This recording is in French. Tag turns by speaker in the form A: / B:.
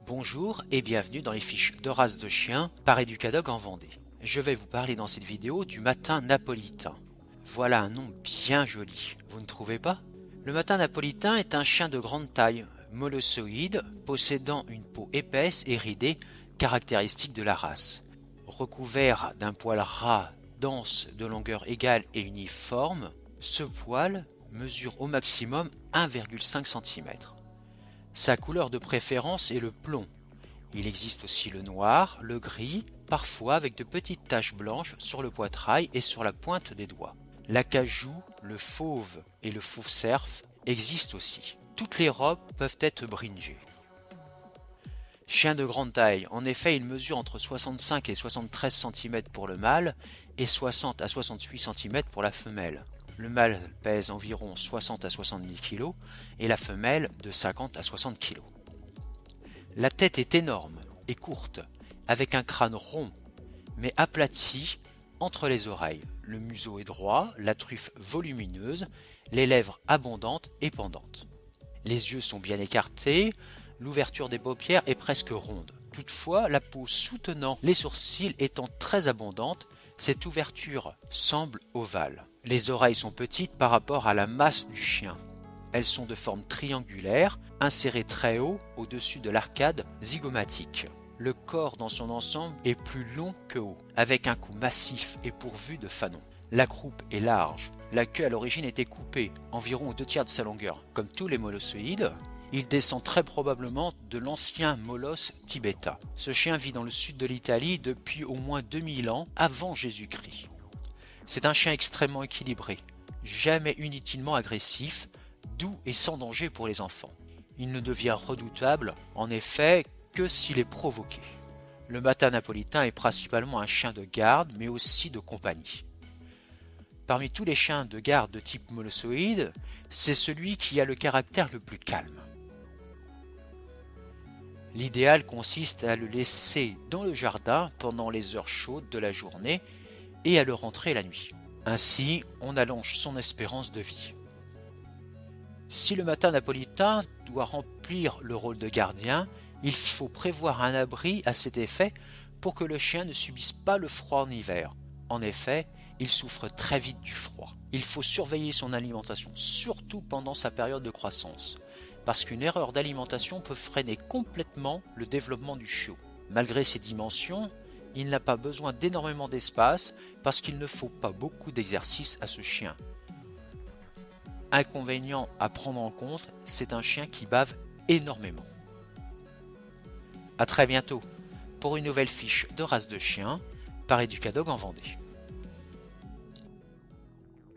A: Bonjour et bienvenue dans les fiches de race de chien par Educadog en Vendée. Je vais vous parler dans cette vidéo du matin napolitain. Voilà un nom bien joli, vous ne trouvez pas? Le matin napolitain est un chien de grande taille, molossoïde, possédant une peau épaisse et ridée, caractéristique de la race. Recouvert d'un poil ras, dense, de longueur égale et uniforme, ce poil mesure au maximum 1,5 cm. Sa couleur de préférence est le plomb. Il existe aussi le noir, le gris, parfois avec de petites taches blanches sur le poitrail et sur la pointe des doigts. L'acajou, le fauve et le fauve cerf existent aussi. Toutes les robes peuvent être bringées. Chien de grande taille, en effet il mesure entre 65 et 73 cm pour le mâle et 60 à 68 cm pour la femelle. Le mâle pèse environ 60 à 70 kg et la femelle de 50 à 60 kg. La tête est énorme et courte, avec un crâne rond, mais aplati entre les oreilles. Le museau est droit, la truffe volumineuse, les lèvres abondantes et pendantes. Les yeux sont bien écartés, l'ouverture des paupières est presque ronde. Toutefois, la peau soutenant les sourcils étant très abondante, cette ouverture semble ovale. Les oreilles sont petites par rapport à la masse du chien. Elles sont de forme triangulaire, insérées très haut au-dessus de l'arcade zygomatique. Le corps dans son ensemble est plus long que haut, avec un cou massif et pourvu de fanons. La croupe est large. La queue à l'origine était coupée, environ aux 2/3 de sa longueur. Comme tous les molossoïdes, il descend très probablement de l'ancien molosse tibétain. Ce chien vit dans le sud de l'Italie depuis au moins 2000 ans avant Jésus-Christ. C'est un chien extrêmement équilibré, jamais inutilement agressif, doux et sans danger pour les enfants. Il ne devient redoutable, en effet, que s'il est provoqué. Le matin napolitain est principalement un chien de garde, mais aussi de compagnie. Parmi tous les chiens de garde de type molossoïde, c'est celui qui a le caractère le plus calme. L'idéal consiste à le laisser dans le jardin pendant les heures chaudes de la journée et à le rentrer la nuit. Ainsi, on allonge son espérance de vie. Si le matin napolitain doit remplir le rôle de gardien, il faut prévoir un abri à cet effet pour que le chien ne subisse pas le froid en hiver. En effet, il souffre très vite du froid. Il faut surveiller son alimentation, surtout pendant sa période de croissance, parce qu'une erreur d'alimentation peut freiner complètement le développement du chiot. Malgré ses dimensions, il n'a pas besoin d'énormément d'espace parce qu'il ne faut pas beaucoup d'exercice à ce chien. Inconvénient à prendre en compte, c'est un chien qui bave énormément. A très bientôt pour une nouvelle fiche de race de chien par Educadog en Vendée.